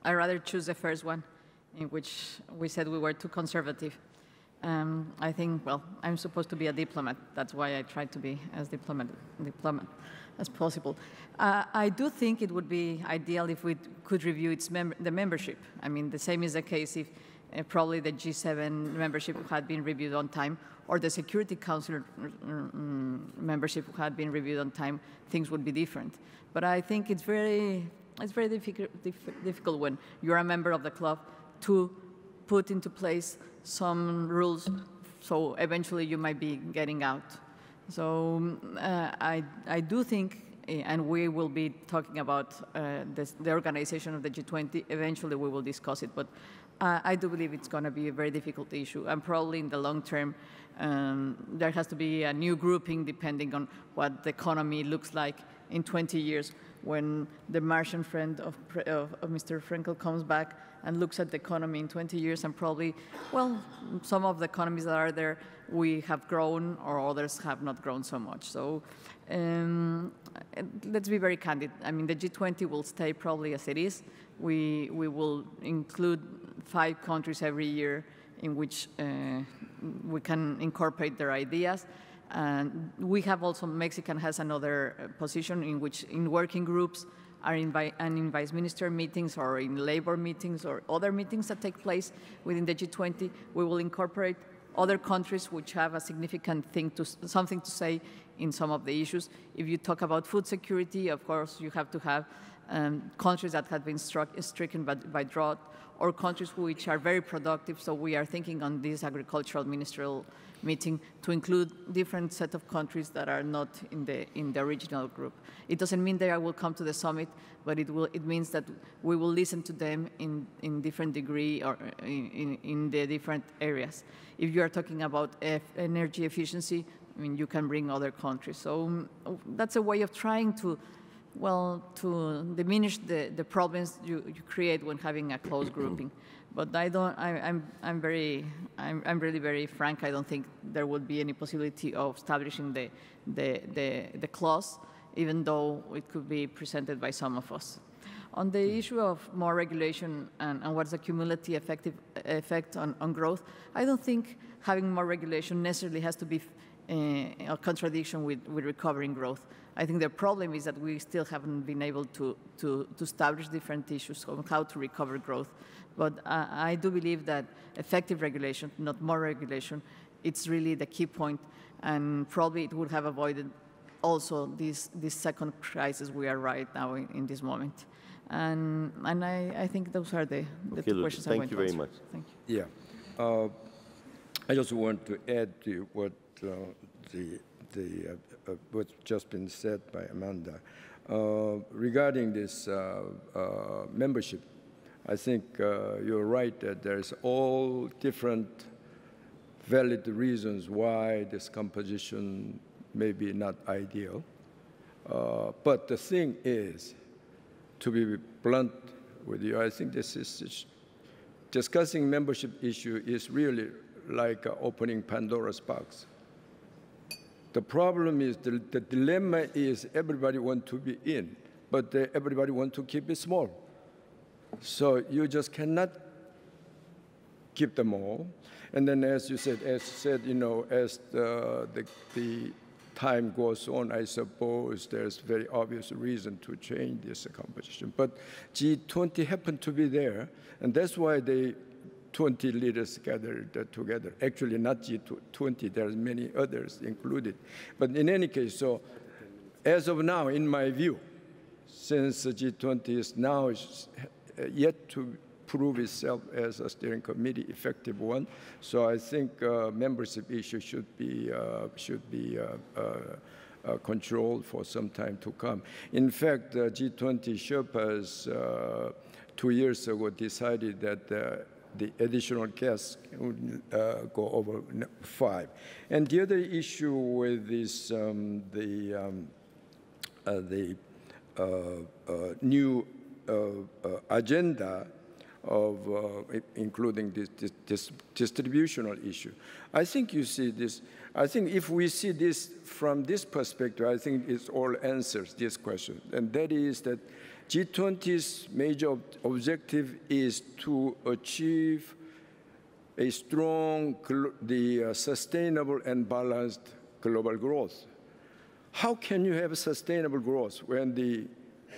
I rather choose the first one, in which we said we were too conservative. I think, well, I'm supposed to be a diplomat. That's why I try to be as diplomat as possible. I do think it would be ideal if we could review the membership. I mean, the same is the case if probably the G7 membership had been reviewed on time, or the Security Council membership had been reviewed on time, things would be different. But I think it's very difficult when you're a member of the club to put into place some rules, so eventually you might be getting out. So I do think, and we will be talking about the organization of the G20, eventually we will discuss it, but I do believe it's going to be a very difficult issue, and probably in the long term, there has to be a new grouping depending on what the economy looks like in 20 years, when the Martian friend of Mr. Frankel comes back and looks at the economy in 20 years, and probably, well, some of the economies that are there, we have grown, or others have not grown so much. So let's be very candid. I mean, the G20 will stay probably as it is. We will include 5 countries every year in which we can incorporate their ideas. And we have also, Mexican has another position in which in working groups and in vice minister meetings or in labor meetings or other meetings that take place within the G20, we will incorporate other countries which have a significant something to say in some of the issues. If you talk about food security, of course, you have to have countries that have been stricken by drought, or countries which are very productive. So we are thinking on this agricultural ministerial meeting to include different set of countries that are not in the original group. It doesn't mean that I will come to the summit, but it means that we will listen to them in different degree or in the different areas. If you are talking about energy efficiency, I mean, you can bring other countries. So that's a way of trying to, well, to diminish the problems you create when having a close grouping. But I'm really very frank. I don't think there would be any possibility of establishing the clause, even though it could be presented by some of us. On the issue of more regulation and what's the cumulative effect on growth, I don't think having more regulation necessarily has to be a contradiction with recovering growth. I think the problem is that we still haven't been able to establish different issues on how to recover growth. But I do believe that effective regulation, not more regulation, it's really the key point, and probably it would have avoided also this second crisis we are right now in this moment. And I think those are the two questions I want to answer. Thank you very much. Thank you. Yeah. I just want to add to what what's just been said by Amanda. Regarding this membership, I think you're right that there's all different valid reasons why this composition may be not ideal. But the thing is, to be blunt with you, I think this is discussing membership issue is really like opening Pandora's box. The problem is, the dilemma is everybody wants to be in, but everybody wants to keep it small. So you just cannot keep them all. And then as you said, you know, as the time goes on, I suppose there's very obvious reason to change this composition. But G20 happened to be there, and that's why they 20 leaders gathered together. Actually, not G20, there's many others included. But in any case, so as of now, in my view, since the G20 is now yet to prove itself as a steering committee effective one, so I think membership issue should be controlled for some time to come. In fact, G20 Sherpas 2 years ago decided that the additional guests would go over 5. And the other issue with this, new agenda of including this distributional issue, I think you see this. I think if we see this from this perspective, I think it all answers this question, and that is that G20's major objective is to achieve a strong, sustainable and balanced global growth. How can you have sustainable growth when the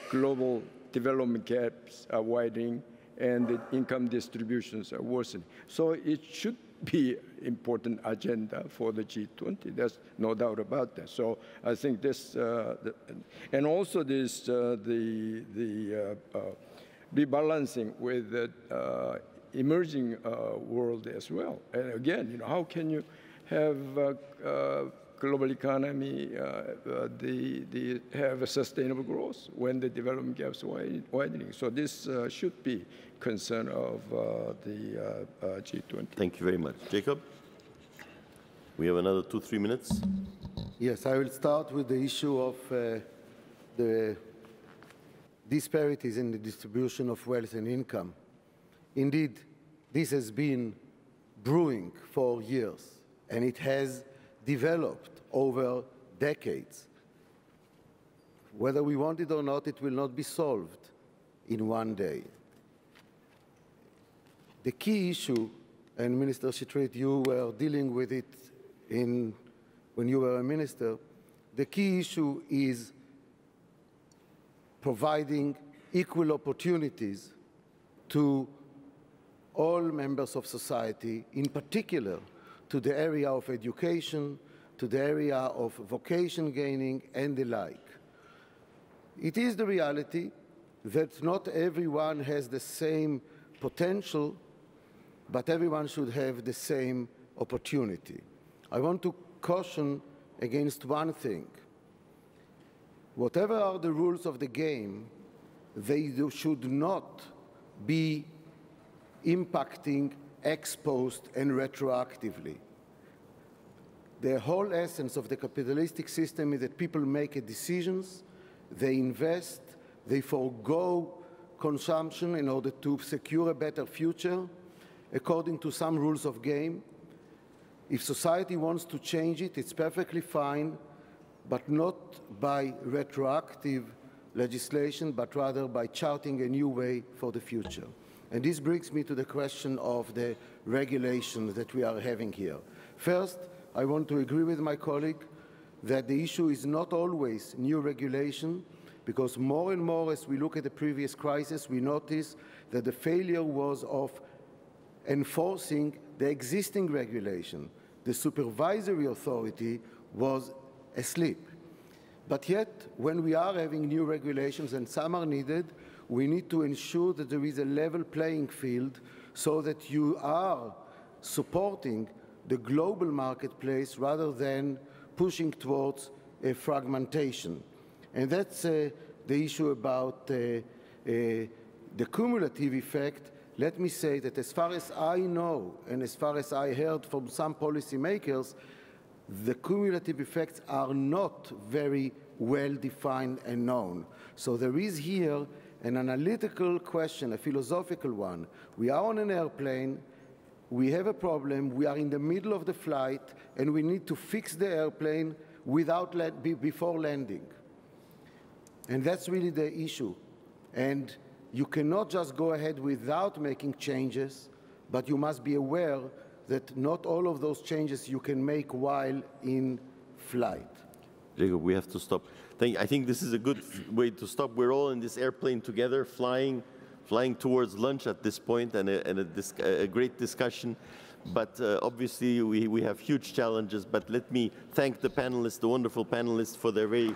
global development gaps are widening and the income distributions are worsening? So it should be important agenda for the G20. There's no doubt about that. So I think this, and also this, the rebalancing with the emerging world as well. And again, you know, how can you have global economy have a sustainable growth when the development gaps are widening? So this should be concern of the G20. Thank you very much. Jacob? We have another 2-3 minutes. Yes, I will start with the issue of the disparities in the distribution of wealth and income. Indeed, this has been brewing for years, and it has developed over decades. Whether we want it or not, it will not be solved in one day. The key issue, and Minister Shetrit, you were dealing with it when you were a minister, the key issue is providing equal opportunities to all members of society, in particular to the area of education, to the area of vocation gaining, and the like. It is the reality that not everyone has the same potential, but everyone should have the same opportunity. I want to caution against one thing. Whatever are the rules of the game, they should not be impacting ex post and retroactively. The whole essence of the capitalistic system is that people make decisions, they invest, they forego consumption in order to secure a better future according to some rules of game. If society wants to change it, it's perfectly fine, but not by retroactive legislation, but rather by charting a new way for the future. And this brings me to the question of the regulation that we are having here. First, I want to agree with my colleague that the issue is not always new regulation, because more and more as we look at the previous crisis, we notice that the failure was of enforcing the existing regulation. The supervisory authority was asleep. But yet, when we are having new regulations, and some are needed, we need to ensure that there is a level playing field so that you are supporting the global marketplace rather than pushing towards a fragmentation. And that's the issue about the cumulative effect. Let me say that as far as I know, and as far as I heard from some policymakers, the cumulative effects are not very well defined and known. So there is here an analytical question, a philosophical one. We are on an airplane, we have a problem, we are in the middle of the flight, and we need to fix the airplane before landing. And that's really the issue. And you cannot just go ahead without making changes, but you must be aware that not all of those changes you can make while in flight. Jacob, we have to stop. I think this is a good way to stop. We're all in this airplane together, flying towards lunch at this point, and a great discussion. But obviously, we have huge challenges. But let me thank the panelists, the wonderful panelists, for their very